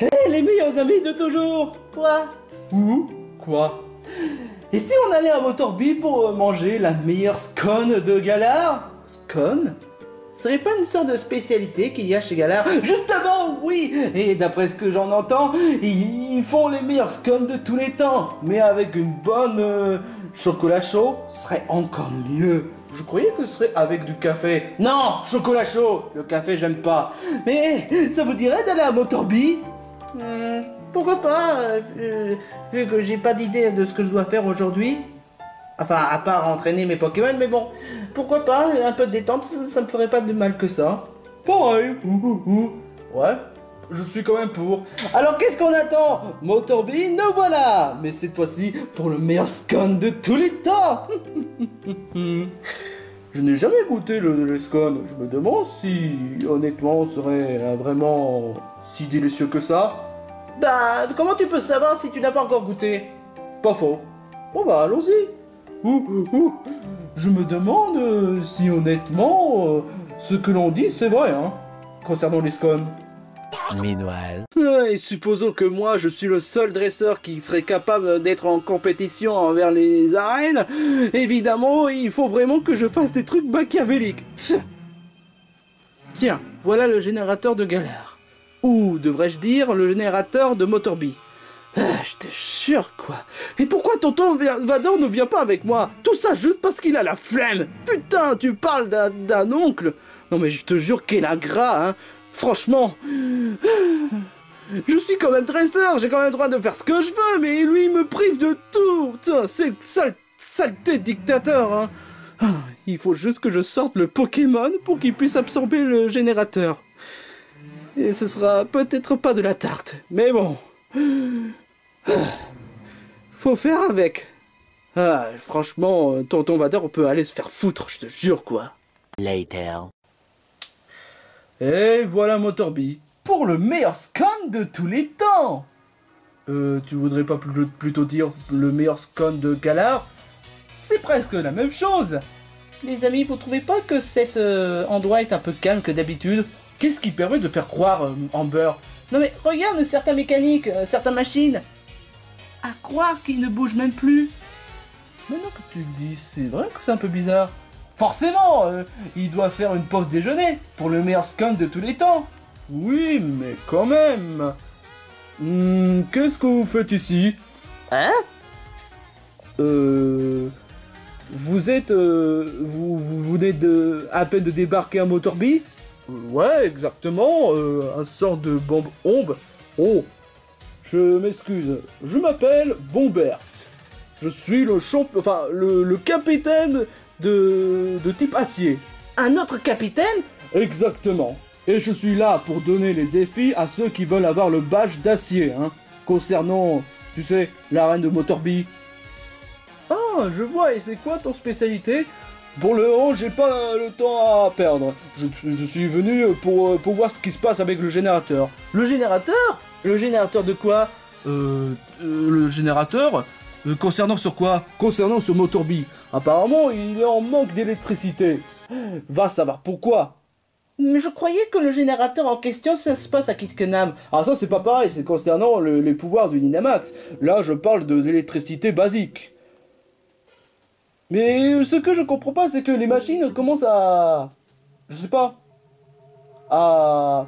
Hé, les meilleurs amis de toujours! Quoi? Où? Quoi? Et si on allait à Motorby pour manger la meilleure scone de Galar? Scone? Ce serait pas une sorte de spécialité qu'il y a chez Galar? Justement, oui! Et d'après ce que j'en entends, ils font les meilleures scones de tous les temps. Mais avec une bonne chocolat chaud, ce serait encore mieux. Je croyais que ce serait avec du café. Non, chocolat chaud! Le café, j'aime pas. Mais ça vous dirait d'aller à Motorby? Pourquoi pas, vu que j'ai pas d'idée de ce que je dois faire aujourd'hui. Enfin, à part entraîner mes Pokémon, mais bon, pourquoi pas, un peu de détente, ça me ferait pas de mal que ça. Pareil, ouais, je suis quand même pour. Alors qu'est-ce qu'on attend? Motorby, nous voilà. Mais cette fois-ci, pour le meilleur scone de tous les temps. Je n'ai jamais goûté le scone. Je me demande si, honnêtement, ce serait vraiment si délicieux que ça. Bah, comment tu peux savoir si tu n'as pas encore goûté? Pas faux. Bon bah, allons-y. Je me demande si, honnêtement, ce que l'on dit, c'est vrai, hein, concernant les scones. Meanwhile. Et supposons que moi, je suis le seul dresseur qui serait capable d'être en compétition envers les arènes. Évidemment, il faut vraiment que je fasse des trucs machiavéliques. Tiens, voilà le générateur de Galar. Ou, devrais-je dire, le générateur de Motorby. Ah, je te jure, quoi. Et pourquoi tonton Vador ne vient pas avec moi? Tout ça juste parce qu'il a la flemme. Putain, tu parles d'un oncle. Non mais je te jure quel ingrat, hein. Franchement. Je suis quand même dresseur, j'ai quand même le droit de faire ce que je veux, mais lui il me prive de tout. Putain, c'est le saleté de dictateur, hein. Il faut juste que je sorte le Pokémon pour qu'il puisse absorber le générateur. Et ce sera peut-être pas de la tarte, mais bon. Faut faire avec. Ah, franchement, tonton Vador, on peut aller se faire foutre, je te jure, quoi. Later. Et voilà Motorby, pour le meilleur scone de tous les temps. Tu voudrais pas plutôt dire le meilleur scone de Galar? C'est presque la même chose. Les amis, vous trouvez pas que cet endroit est un peu calme que d'habitude? Qu'est-ce qui permet de faire croire Amber? Non mais regarde certaines mécaniques, certaines machines. À croire qu'ils ne bougent même plus. Maintenant que tu le dis, c'est vrai que c'est un peu bizarre. Forcément, il doit faire une pause déjeuner pour le meilleur scone de tous les temps. Oui, mais quand même. Qu'est-ce que vous faites ici? Hein? Vous êtes... vous venez à peine de débarquer à Motorby? Ouais, exactement, un sort de bombe ombre. Oh, je m'excuse, je m'appelle Bombert. Je suis le capitaine de type acier. Un autre capitaine? Exactement. Et je suis là pour donner les défis à ceux qui veulent avoir le badge d'acier, hein, concernant, tu sais, l'arène de Motorby. Ah, je vois, et c'est quoi ton spécialité? Pour le moment, j'ai pas le temps à perdre. Je suis venu pour voir ce qui se passe avec le générateur. Le générateur? Le générateur de quoi? Le générateur? Concernant sur quoi? Concernant ce Motorby. Apparemment, il est en manque d'électricité. Va savoir pourquoi. Mais je croyais que le générateur en question, ça se passe à Kitkenham. Ah ça, c'est pas pareil, c'est concernant les pouvoirs du Dynamax. Là, je parle de l'électricité basique. Mais ce que je comprends pas, c'est que les machines commencent à... Je sais pas... À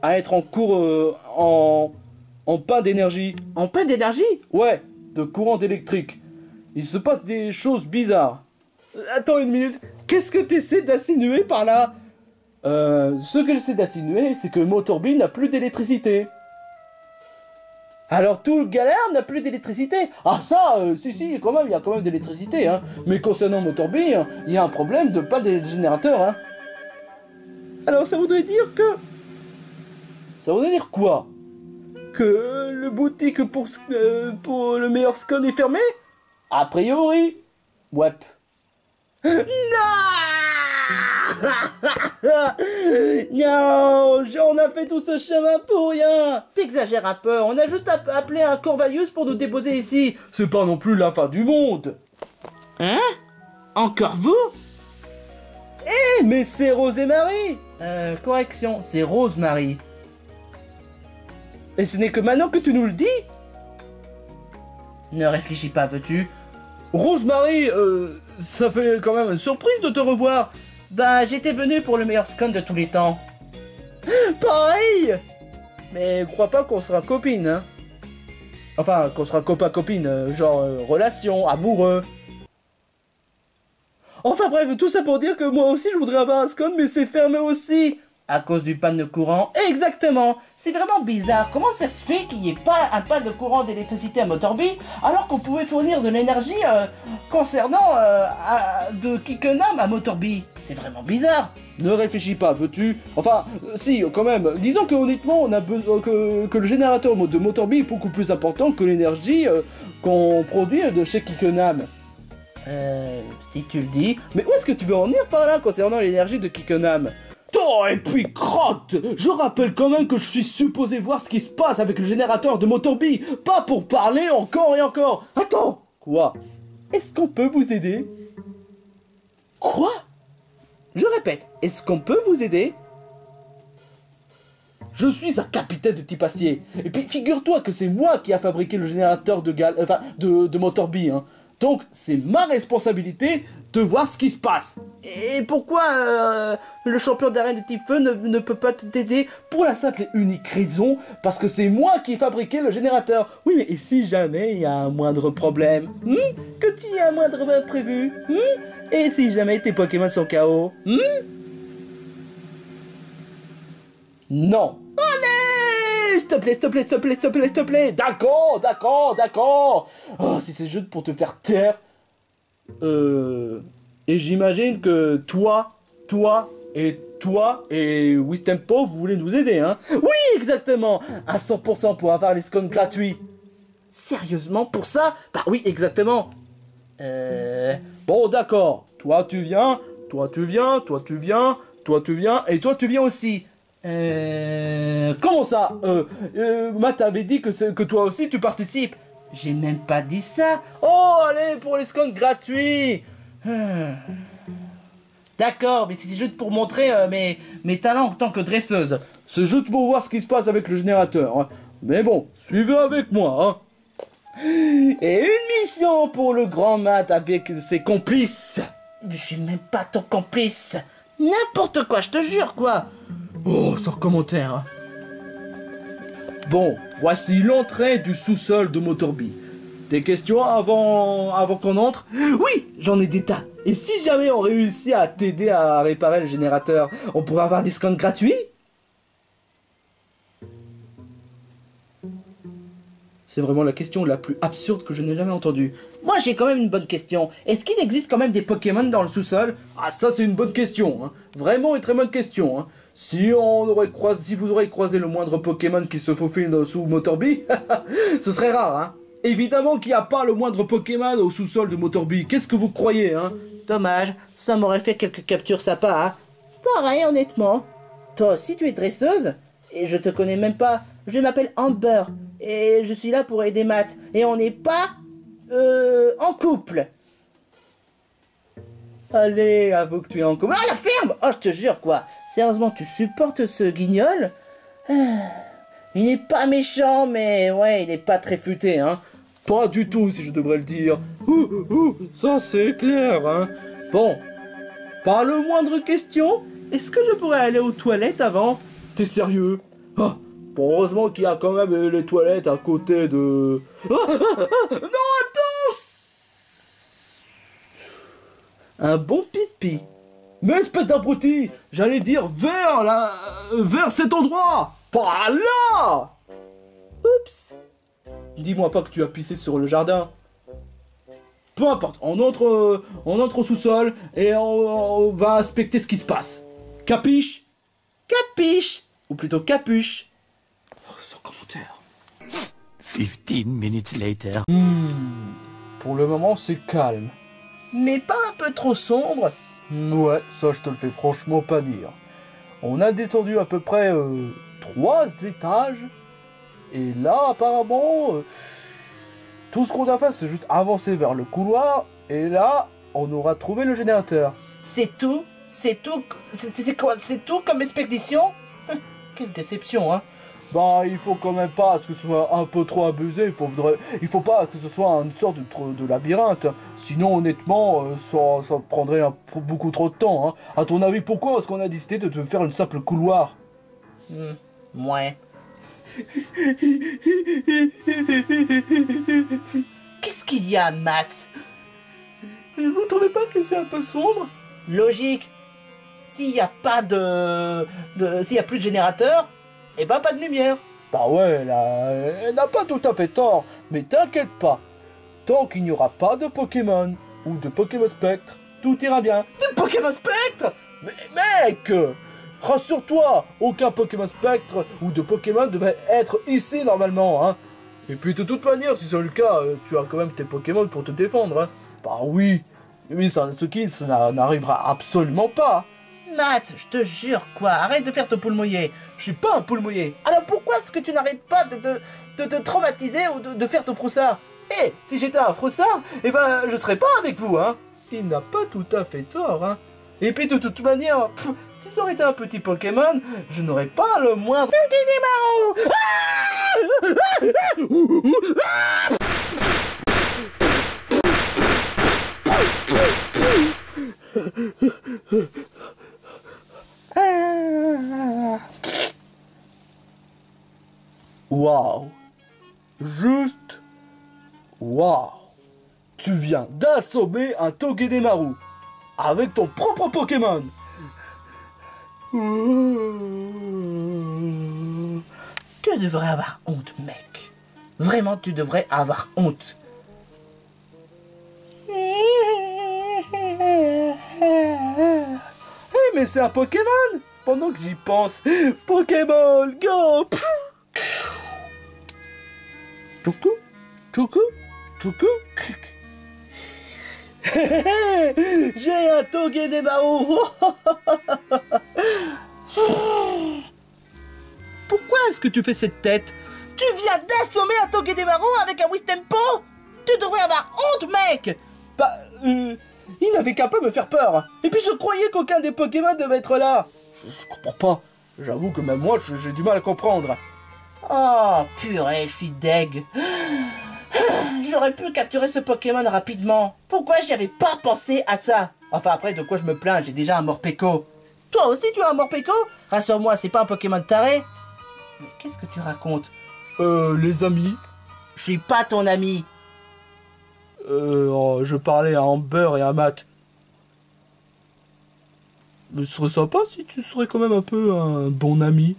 être en cours... en panne d'énergie. En panne d'énergie? Ouais, de courant électrique. Il se passe des choses bizarres. Attends une minute, qu'est-ce que t'essaies d'insinuer par là? Ce que j'essaie d'insinuer, c'est que Motorby n'a plus d'électricité. Alors tout le galère n'a plus d'électricité. Ah ça, si, quand même, il y a quand même de l'électricité, hein. Mais concernant Motorby, hein, il y a un problème de pas de générateur, hein. Alors ça voudrait dire que... Ça voudrait dire quoi? Que le boutique pour le meilleur scone est fermé? A priori, ouais. Non. Non, on a fait tout ce chemin pour rien. T'exagères un peu, on a juste appelé un Corvallius pour nous déposer ici. C'est pas non plus la fin du monde. Hein? Encore vous? Eh, mais c'est Rose et Marie. Correction, c'est Rose-Marie. Et ce n'est que maintenant que tu nous le dis? Ne réfléchis pas, veux-tu? Rose-Marie, ça fait quand même une surprise de te revoir. Bah, j'étais venu pour le meilleur scone de tous les temps. Pareil. Mais crois pas qu'on sera copines, hein. Enfin, qu'on sera copain-copine, genre relation, amoureux. Enfin bref, tout ça pour dire que moi aussi je voudrais avoir un scone, mais c'est fermé aussi. À cause du panne de courant? Exactement. C'est vraiment bizarre. Comment ça se fait qu'il n'y ait pas un panne de courant d'électricité à Motorby alors qu'on pouvait fournir de l'énergie concernant de Kickenham à Motorby? C'est vraiment bizarre. Ne réfléchis pas, veux-tu? Enfin, si, quand même. Disons que honnêtement, on a besoin que le générateur de Motorby est beaucoup plus important que l'énergie qu'on produit de chez Kickenham. Si tu le dis. Mais où est-ce que tu veux en venir par là concernant l'énergie de Kickenham? Oh, et puis crotte! Je rappelle quand même que je suis supposé voir ce qui se passe avec le générateur de Motorby, pas pour parler encore et encore. Attends! Quoi? Est-ce qu'on peut vous aider? Quoi? Je répète, est-ce qu'on peut vous aider? Je suis un capitaine de type acier. Et puis figure-toi que c'est moi qui a fabriqué le générateur de Motorby, hein. Donc, c'est ma responsabilité de voir ce qui se passe. Et pourquoi le champion d'arène de type feu ne peut pas t'aider? Pour la simple et unique raison, parce que c'est moi qui ai fabriqué le générateur. Oui, mais et si jamais il y a un moindre problème? Que tu y a un moindre imprévu? Et si jamais tes Pokémon sont KO? Non. S'il te plaît, s'il te plaît, s'il te plaît, s'il te plaît, s'il te plaît. D'accord, d'accord, d'accord. Oh, si c'est juste pour te faire taire. Et j'imagine que toi et Wistempo, vous voulez nous aider, hein? Oui, exactement. À 100% pour avoir les scones gratuits. Sérieusement, pour ça? Bah oui, exactement. Bon, d'accord. Toi, tu viens, toi, tu viens, toi, tu viens, toi, tu viens, et toi, tu viens aussi. Comment ça? Matt avait dit que toi aussi tu participes. J'ai même pas dit ça. Oh, allez, pour les scones gratuits. D'accord, mais c'est juste pour montrer mes talents en tant que dresseuse. C'est juste pour voir ce qui se passe avec le générateur, hein. Mais bon, suivez avec moi, hein. Et une mission pour le grand Matt avec ses complices. Je suis même pas ton complice. N'importe quoi, je te jure, quoi. Oh, sans commentaire, hein. Bon, voici l'entrée du sous-sol de Motorby. Des questions avant qu'on entre? Oui, j'en ai des tas. Et si jamais on réussit à t'aider à réparer le générateur, on pourrait avoir des scans gratuits? C'est vraiment la question la plus absurde que je n'ai jamais entendue. Moi, j'ai quand même une bonne question. Est-ce qu'il existe quand même des Pokémon dans le sous-sol? Ah, ça, c'est une bonne question, hein. Vraiment une très bonne question, hein. Si vous aurez croisé le moindre Pokémon qui se faufile sous Motorby, ce serait rare, hein. Évidemment qu'il n'y a pas le moindre Pokémon au sous-sol de Motorby. Qu'est-ce que vous croyez, hein? Dommage, ça m'aurait fait quelques captures sympas, hein. Pareil, honnêtement. Toi aussi, tu es dresseuse? Et je te connais même pas. Je m'appelle Amber. Et je suis là pour aider Matt. Et on n'est pas... en couple. Allez, avoue que tu es en couple. Ah, la ferme! Oh, je te jure, quoi. Sérieusement, tu supportes ce guignol? Il n'est pas méchant, mais ouais, il n'est pas très futé, hein. Pas du tout, si je devrais le dire. Ça c'est clair, hein. Bon, par le moindre question, est-ce que je pourrais aller aux toilettes avant? T'es sérieux? Ah, bon, heureusement qu'il y a quand même les toilettes à côté de... Non, attends! Un bon pipi. Mais espèce d'abruti, j'allais dire vers cet endroit, pas là. Oups. Dis-moi pas que tu as pissé sur le jardin. Peu importe, on entre au sous-sol et on va inspecter ce qui se passe. Capiche? Capiche? Ou plutôt capuche? Oh, sans commentaire. 15 minutes later. Pour le moment, c'est calme. Mais pas un peu trop sombre? Ouais, ça je te le fais franchement pas dire. On a descendu à peu près 3 étages. Et là, apparemment, tout ce qu'on a fait, c'est juste avancer vers le couloir. Et là, on aura trouvé le générateur. C'est tout? C'est tout? C'est quoi? C'est tout comme expédition? Quelle déception, hein? Bah, il faut quand même pas que ce soit un peu trop abusé. Il faut pas que ce soit une sorte de labyrinthe. Sinon, honnêtement, ça prendrait beaucoup trop de temps. Hein. À ton avis, pourquoi est-ce qu'on a décidé de faire une simple couloir? Ouais. Qu'est-ce qu'il y a, Matt? Vous trouvez pas que c'est un peu sombre? Logique. S'il n'y a pas s'il y a plus de générateur, et bah pas de lumière. Bah ouais, là, elle n'a pas tout à fait tort, mais t'inquiète pas. Tant qu'il n'y aura pas de Pokémon ou de Pokémon Spectre, tout ira bien. De Pokémon Spectre? Mais mec, rassure-toi, aucun Pokémon Spectre ou de Pokémon devrait être ici normalement, hein. Et puis de toute manière, si c'est le cas, tu as quand même tes Pokémon pour te défendre, hein. Bah oui, Satsuki, ça n'arrivera absolument pas. Matt, je te jure, quoi, arrête de faire ton poule mouillé. Je suis pas un poule mouillé. Alors pourquoi est-ce que tu n'arrêtes pas de te traumatiser ou de faire ton froussard? Eh, si j'étais un froussard, eh ben, je serais pas avec vous, hein. Il n'a pas tout à fait tort, hein. Et puis de toute manière, si ça aurait été un petit Pokémon, je n'aurais pas le moindre... Waouh! Juste... Waouh! Tu viens d'assommer un Togedemaru avec ton propre Pokémon! Tu devrais avoir honte, mec. Vraiment, tu devrais avoir honte. Mais c'est un Pokémon! Pendant que j'y pense, Pokémon Go! Choukou, choukou, choukou. J'ai un Togedemaru. Pourquoi est-ce que tu fais cette tête? Tu viens d'assommer un Togedemaru avec un Wistempo? Tu devrais avoir honte, mec! Bah, il n'avait qu'à pas me faire peur. Et puis je croyais qu'aucun des Pokémon devait être là. Je comprends pas. J'avoue que même moi, j'ai du mal à comprendre. Oh, purée, je suis deg. J'aurais pu capturer ce Pokémon rapidement. Pourquoi j'y avais pas pensé à ça? Enfin, après, de quoi je me plains, j'ai déjà un Morpeko. Toi aussi, tu as un Morpeko? Rassure-moi, c'est pas un Pokémon taré? Mais qu'est-ce que tu racontes? Les amis. Je suis pas ton ami. Je parlais à Amber et à Matt. Mais ce serait sympa si tu serais quand même un peu un bon ami.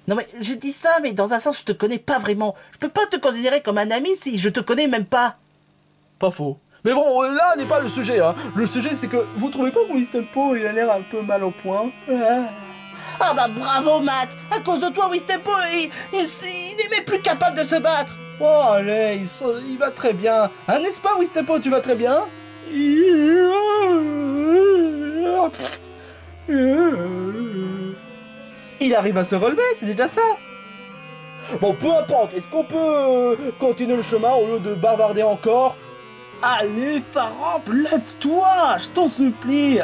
Non mais je dis ça, mais dans un sens je te connais pas vraiment. Je peux pas te considérer comme un ami si je te connais même pas. Pas faux. Mais bon, là n'est pas le sujet, hein. Le sujet c'est que vous trouvez pas que Wistempo il a l'air un peu mal au point? Ah bah bravo Matt. À cause de toi Wistempo il n'est même plus capable de se battre. Oh allez, il va très bien. Hein, n'est-ce pas Wistempo, tu vas très bien? Il arrive à se relever, c'est déjà ça. Bon, peu importe, est-ce qu'on peut continuer le chemin au lieu de bavarder encore? Allez, Farab, lève-toi, je t'en supplie.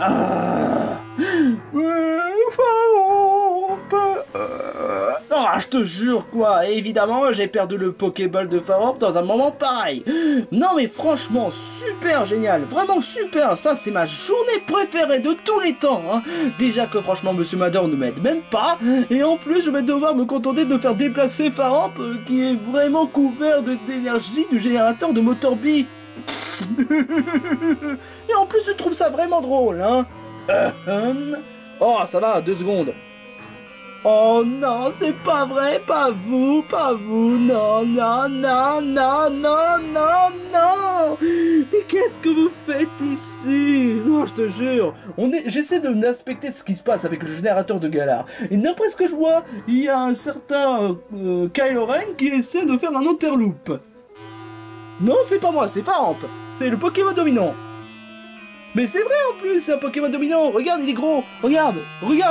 Ah, je te jure, quoi. Et évidemment, j'ai perdu le Pokéball de Farab dans un moment pareil. Non, mais franchement, super génial. Vraiment super. Ça, c'est ma journée préférée de tous les temps. Hein. Déjà que, franchement, Monsieur Mador ne m'aide même pas. Et en plus, je vais devoir me contenter de faire déplacer Farab, qui est vraiment couvert d'énergie du générateur de Motorby. Et en plus, tu trouves ça vraiment drôle, hein? Oh, ça va, 2 secondes. Oh non, c'est pas vrai, pas vous, non, non, non, non, non, non, non. Et qu'est-ce que vous faites ici? Non, je te jure, j'essaie de m'inspecter de ce qui se passe avec le générateur de Galar. Et d'après ce que je vois, il y a un certain Kylo Ren qui essaie de faire un interloop. Non, c'est pas moi, c'est Faramp, c'est le Pokémon dominant. Mais c'est vrai en plus, c'est un Pokémon dominant. Regarde, il est gros. Regarde,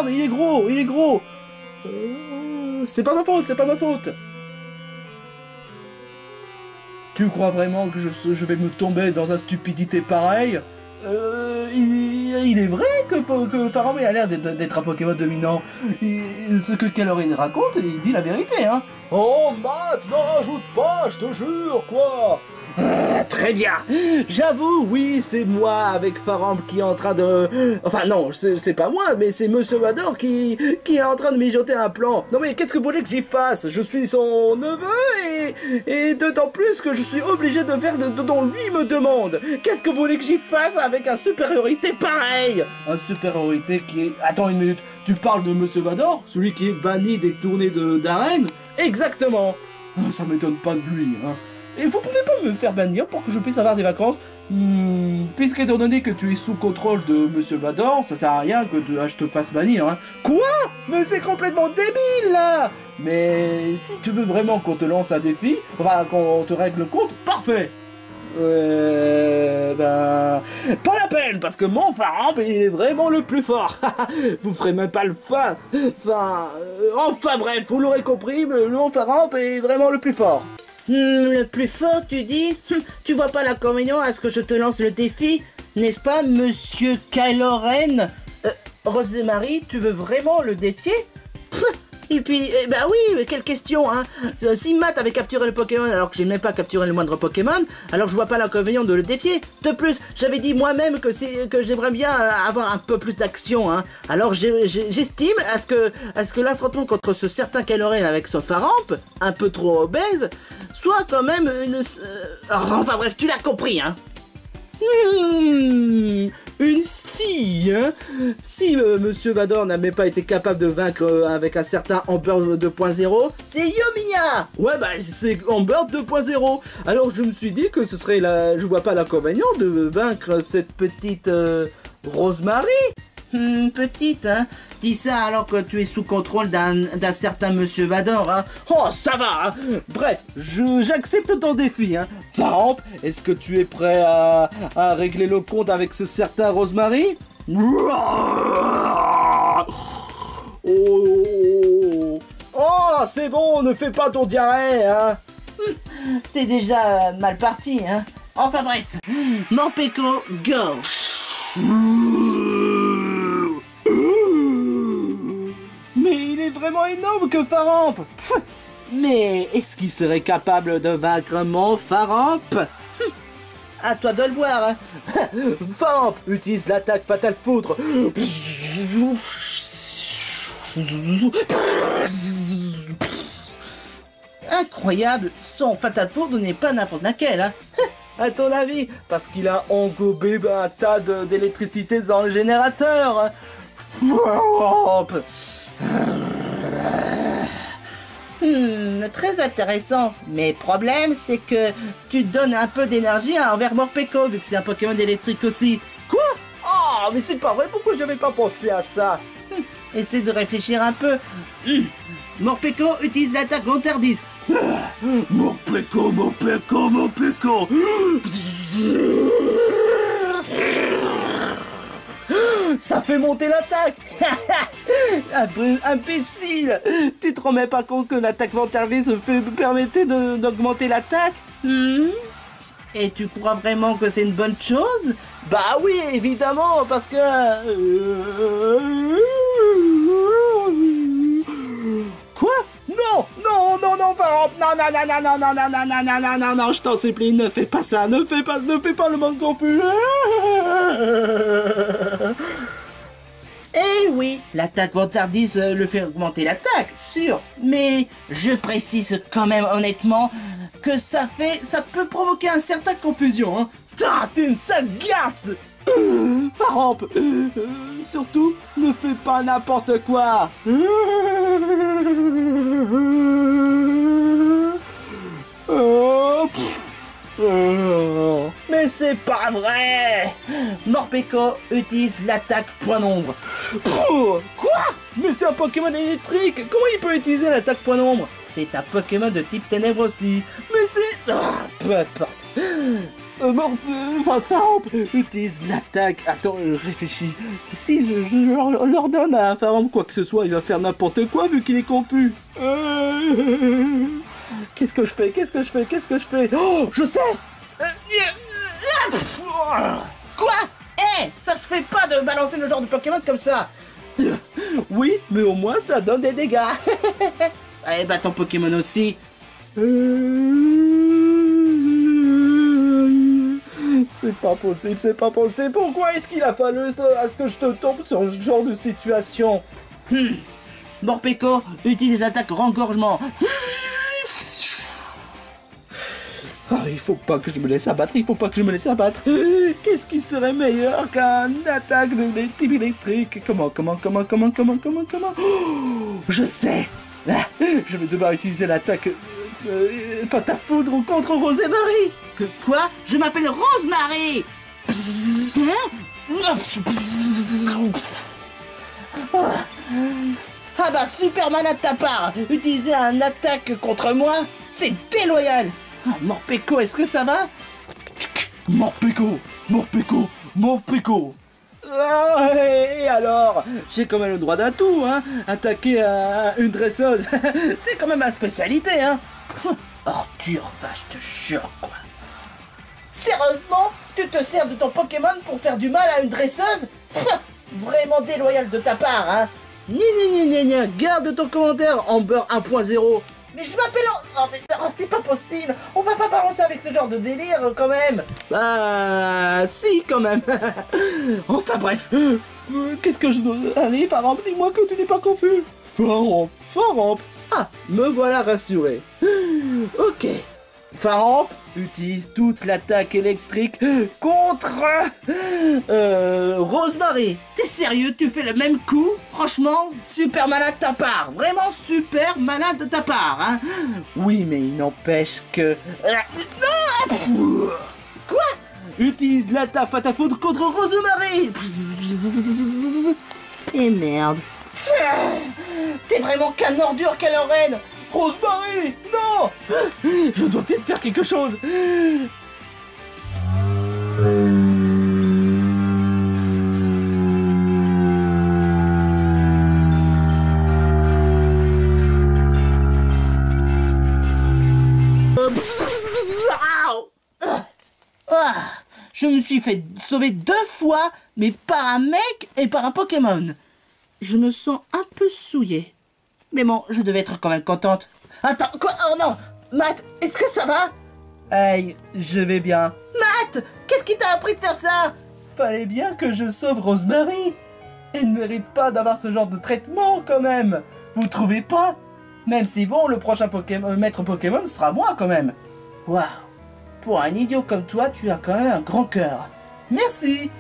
il est gros, il est gros. C'est pas ma faute, c'est pas ma faute. Tu crois vraiment que je vais me tomber dans une stupidité pareille? Il est vrai que Farambe a l'air d'être un Pokémon dominant. Ce que Kylo Ren raconte, il dit la vérité, hein. Oh, Matt, n'en rajoute pas, je te jure, quoi. Très bien. J'avoue, oui, c'est moi avec Farambe qui est en train de... Enfin non, c'est pas moi, mais c'est Monsieur Vador qui est en train de mijoter un plan. Non mais qu'est-ce que vous voulez que j'y fasse? Je suis son neveu et d'autant plus que je suis obligé de faire dont lui me demande. Qu'est-ce que vous voulez que j'y fasse avec un supériorité pareil? Un supériorité qui est... Attends une minute, tu parles de Monsieur Vador? Celui qui est banni des tournées d'arène? Exactement. Ça m'étonne pas de lui, hein. Et vous pouvez pas me faire bannir pour que je puisse avoir des vacances? Puisqu'étant donné que tu es sous contrôle de Monsieur Vador, ça sert à rien que je te fasse bannir, hein. Quoi? Mais c'est complètement débile, là! Mais si tu veux vraiment qu'on te lance un défi, enfin, qu'on te règle le compte, parfait! Ben... Pas la peine, parce que mon Farambe, il est vraiment le plus fort. Vous ferez même pas le face. Enfin bref, vous l'aurez compris, mais mon Farambe est vraiment le plus fort. Le plus fort, tu dis? Tu vois pas l'inconvénient à ce que je te lance le défi? N'est-ce pas, Monsieur Kylo Ren? Rosemary, tu veux vraiment le défier? Et puis, bah oui, mais quelle question, hein. Si Matt avait capturé le Pokémon alors que j'ai même pas capturé le moindre Pokémon, alors je vois pas l'inconvénient de le défier. De plus, j'avais dit moi-même que j'aimerais bien avoir un peu plus d'action, hein. Alors j'estime à ce que l'affrontement contre ce certain Kylo Ren avec son Farambe, un peu trop obèse, soit quand même une... Enfin bref, tu l'as compris, hein. Une fille, hein. Si Monsieur Vador n'avait pas été capable de vaincre avec un certain Amber 2.0, c'est Yomiya. Ouais, bah c'est Amber 2.0. Alors je me suis dit que ce serait je vois pas l'inconvénient de vaincre cette petite Rosemary. Petite, hein. Dis ça alors que tu es sous contrôle d'un certain Monsieur Vador, hein. Oh, ça va, hein. Bref, j'accepte ton défi, hein. Farambe, est-ce que tu es prêt à régler le compte avec ce certain Rosemary? Oh, c'est bon, ne fais pas ton diarrhée, hein. C'est déjà mal parti, hein. Enfin bref, Morpeko, go. Mais il est vraiment énorme que Farambe. Mais est-ce qu'il serait capable de vaincre mon Farambe? À toi de le voir, hein. Farambe utilise l'attaque Fatal Foudre. Incroyable, son Fatal Foudre n'est pas n'importe laquelle, hein. À ton avis, parce qu'il a engobé un tas d'électricité dans le générateur, hein. Très intéressant, mais problème c'est que tu donnes un peu d'énergie envers Morpeko vu que c'est un Pokémon électrique aussi. Quoi? Oh, mais c'est pas vrai, pourquoi j'avais pas pensé à ça? Essaie de réfléchir un peu. Morpeko utilise l'attaque Vantardise. Morpeko. Ça fait monter l'attaque. Imbécile. Tu te remets pas compte que l'attaque Vantardise permettait d'augmenter l'attaque? Et tu crois vraiment que c'est une bonne chose? Bah oui, évidemment, parce que... Quoi? Non, Farambe, non, je t'en supplie, ne fais pas ça, ne fais pas le monde confus. Eh oui, l'attaque Vantardise le fait augmenter l'attaque, sûr, mais je précise quand même honnêtement que ça peut provoquer une certaine confusion, hein. T'es une sale garce. Farambe, surtout, ne fais pas n'importe quoi. Mais c'est pas vrai! Morpeko utilise l'attaque point d'ombre. Quoi? Mais c'est un Pokémon électrique! Comment il peut utiliser l'attaque point d'ombre? C'est un Pokémon de type ténèbres aussi. Mais c'est... Ah, peu importe. Faramp utilise l'attaque. Attends, réfléchis. Si je leur donne à Faramp quoi que ce soit, il va faire n'importe quoi vu qu'il est confus. Qu'est-ce que je fais? Qu'est-ce que je fais? Qu'est-ce que je fais? Oh, je sais! Quoi? Ça se fait pas de balancer le genre de Pokémon comme ça. Oui, mais au moins ça donne des dégâts. Eh bah ton Pokémon aussi. C'est pas possible, c'est pas possible. Pourquoi est-ce qu'il a fallu ça, à ce que je te tombe sur ce genre de situation? Morpeko utilise des attaques rengorgement. Ah, il faut pas que je me laisse abattre, il faut pas que je me laisse abattre. Qu'est-ce qui serait meilleur qu'un attaque de type électrique? Comment oh, je sais. Je vais devoir utiliser l'attaque pâte à poudre contre Rosemary. Que quoi? Je m'appelle Rosemary. Ah bah super malade de ta part. Utiliser un attaque contre moi, c'est déloyal. Ah, Morpeko, est-ce que ça va? Morpeko. Ah, et alors? J'ai quand même le droit d'un tout, hein. Attaquer une dresseuse, c'est quand même ma spécialité, hein. Ordure, va, je te jure, quoi. Sérieusement? Tu te sers de ton Pokémon pour faire du mal à une dresseuse? Vraiment déloyal de ta part, hein. Garde ton commentaire, Amber 1.0. Mais je m'appelle... Oh, c'est pas possible. On va pas balancer avec ce genre de délire, quand même. Bah... Si, quand même. Enfin, bref. Qu'est-ce que je dois... Allez, Faramp, dis-moi que tu n'es pas confus. Faramp. Ah, me voilà rassuré. Ok. Faramp utilise toute l'attaque électrique contre Rosemary. T'es sérieux? Tu fais le même coup? Franchement, super malade de ta part. Vraiment super malade de ta part, hein? Oui, mais il n'empêche que... Quoi? Utilise l'attaque à ta foudre contre Rosemary. Et merde. T'es vraiment qu'un ordure, Kylo-Ren. Rosemary, non! Je dois vite faire quelque chose. Je me suis fait sauver 2 fois, mais par un mec et par un Pokémon. Je me sens un peu souillé. Mais bon, je devais être quand même contente. Attends, quoi? Oh non! Matt, est-ce que ça va? Hey, je vais bien. Matt! Qu'est-ce qui t'a appris de faire ça? Fallait bien que je sauve Rosemary. Elle ne mérite pas d'avoir ce genre de traitement, quand même. Vous trouvez pas? Même si bon, le prochain maître Pokémon sera moi, quand même. Waouh! Pour un idiot comme toi, tu as quand même un grand cœur. Merci!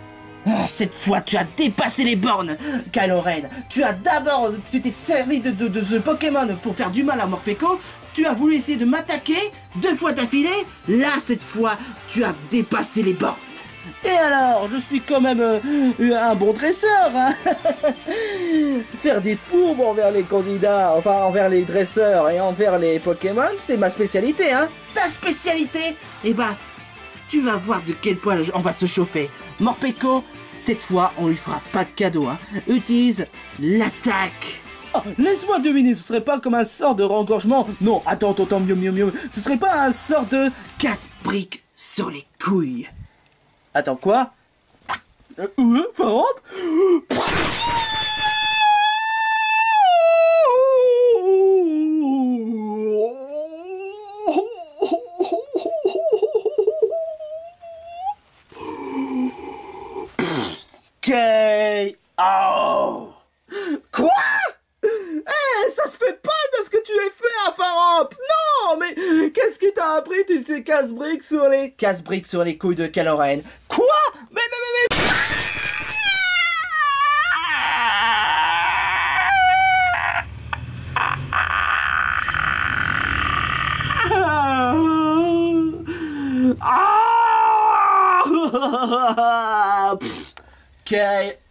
Cette fois, tu as dépassé les bornes, Kylo-Ren. Tu t'es servi de ce Pokémon pour faire du mal à Morpeko. Tu as voulu essayer de m'attaquer 2 fois d'affilée. Là, cette fois, tu as dépassé les bornes. Et alors, je suis quand même un bon dresseur, hein. Faire des fourbes envers les candidats, enfin envers les dresseurs et envers les Pokémon, c'est ma spécialité, hein. Ta spécialité? Eh bah, tu vas voir de quel point on va se chauffer. Morpeko, cette fois, on lui fera pas de cadeau, hein. Utilise l'attaque. Oh, laisse-moi deviner, ce serait pas comme un sort de rengorgement. Non, attends, mieux. Ce serait pas un sort de casse-brique sur les couilles. Attends, quoi? Faramp? Oh. Quoi? Ça se fait pas de ce que tu as fait à Faramp. Non, mais qu'est-ce qui t'a appris, tu sais, casse-briques sur les couilles de Kylo-Ren? Quoi? Mais... Ok,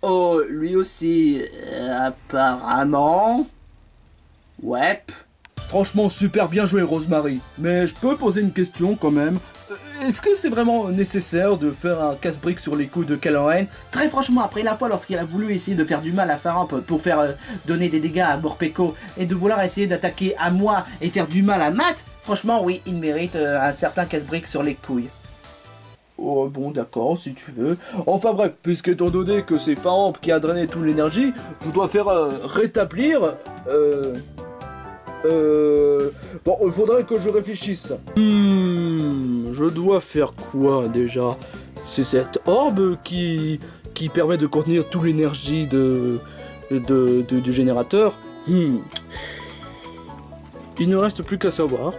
oh, lui aussi, apparemment... Ouais. Franchement, super bien joué, Rosemary. Mais je peux poser une question quand même. Est-ce que c'est vraiment nécessaire de faire un casse-brique sur les coups de Callahan? Très franchement, après la fois lorsqu'il a voulu essayer de faire du mal à Faramp pour faire donner des dégâts à Morpeko et de vouloir essayer d'attaquer à moi et faire du mal à Matt, franchement oui, il mérite un certain casse-brique sur les couilles. Oh bon d'accord, si tu veux. Enfin bref, puisqu'étant donné que c'est Faramp qui a drainé toute l'énergie, je dois faire rétablir... Bon, il faudrait que je réfléchisse. Je dois faire quoi déjà? C'est cette orbe qui permet de contenir toute l'énergie du générateur. Il ne reste plus qu'à savoir.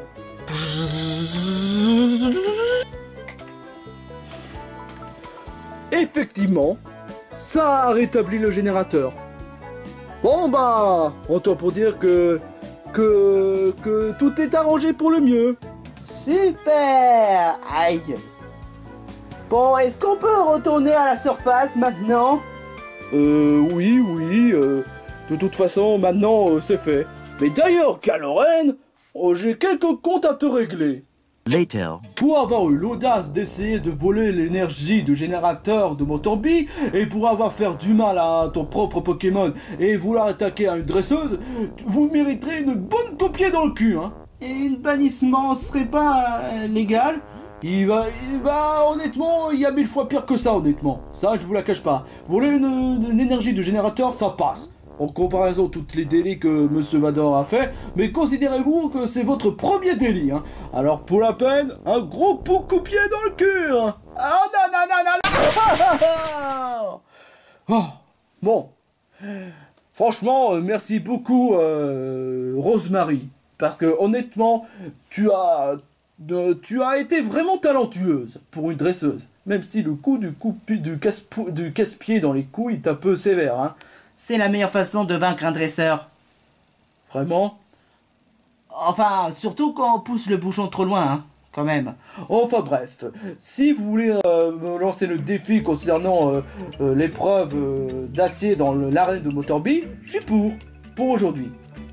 Effectivement, ça a rétabli le générateur. Bon bah, autant pour dire que tout est arrangé pour le mieux. Super! Aïe! Bon, est-ce qu'on peut retourner à la surface maintenant? Oui. De toute façon, maintenant, c'est fait. Mais d'ailleurs, Callahan, j'ai quelques comptes à te régler. Later. Pour avoir eu l'audace d'essayer de voler l'énergie du générateur de Motorby et pour avoir fait du mal à ton propre Pokémon et vouloir attaquer à une dresseuse, vous mériterez une bonne copiée dans le cul, hein. Et le bannissement serait pas légal? Honnêtement, il y a 1000 fois pire que ça, honnêtement. Ça, je vous la cache pas. Voler une énergie du générateur, ça passe. En comparaison, toutes les délits que Monsieur Vador a fait, mais considérez-vous que c'est votre premier délit, hein. Alors, pour la peine, un gros coup pied dans le cul, hein. Ah non. Oh, bon. Franchement, merci beaucoup, Rosemary. Parce que, honnêtement, tu as été vraiment talentueuse pour une dresseuse. Même si le coup du casse-pied dans les couilles est un peu sévère, hein. C'est la meilleure façon de vaincre un dresseur. Vraiment? Enfin, surtout quand on pousse le bouchon trop loin, hein, quand même. Enfin bref, si vous voulez me lancer le défi concernant l'épreuve d'acier dans l'arène de Motorby, je suis pour aujourd'hui.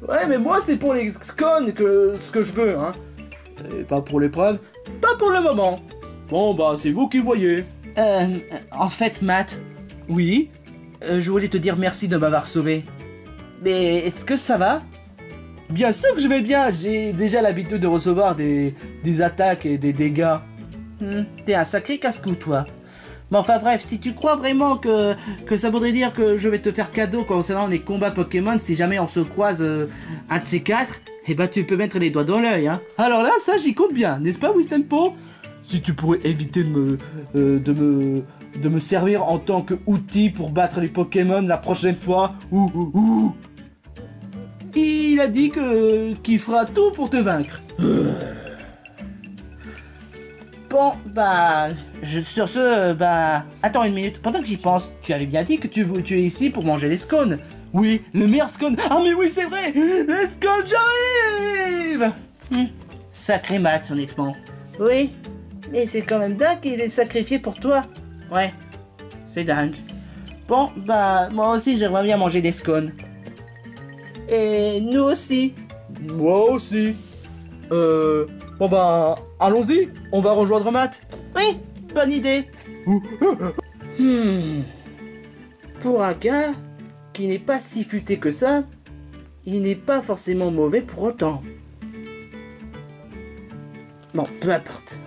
Ouais, mais moi c'est pour les scones ce que je veux, hein. Et pas pour l'épreuve, pas pour le moment. Bon bah, c'est vous qui voyez. En fait, Matt. Oui? Je voulais te dire merci de m'avoir sauvé. Mais est-ce que ça va? Bien sûr que je vais bien, j'ai déjà l'habitude de recevoir des attaques et des dégâts. T'es un sacré casse-cou, toi. Mais enfin bref, si tu crois vraiment que ça voudrait dire que je vais te faire cadeau concernant les combats Pokémon si jamais on se croise un de ces quatre, eh ben tu peux mettre les doigts dans l'œil, hein. Alors là, ça j'y compte bien, n'est-ce pas, Wistempo? Si tu pourrais éviter de me servir en tant qu'outil pour battre les Pokémon la prochaine fois. Il a dit qu'il fera tout pour te vaincre. Bon, bah... sur ce, bah... Attends une minute, pendant que j'y pense, tu avais bien dit que tu es ici pour manger les scones. Oui, le meilleur scone. Ah mais oui, c'est vrai. Les scones, j'arrive. Sacré Matt, honnêtement. Oui, mais c'est quand même dingue qu'il est sacrifié pour toi. Ouais, c'est dingue. Bon, bah, moi aussi, j'aimerais bien manger des scones. Et nous aussi. Moi aussi. Bon bah, allons-y, on va rejoindre Matt. Oui, bonne idée. Pour un gars qui n'est pas si futé que ça, il n'est pas forcément mauvais pour autant. Bon, peu importe.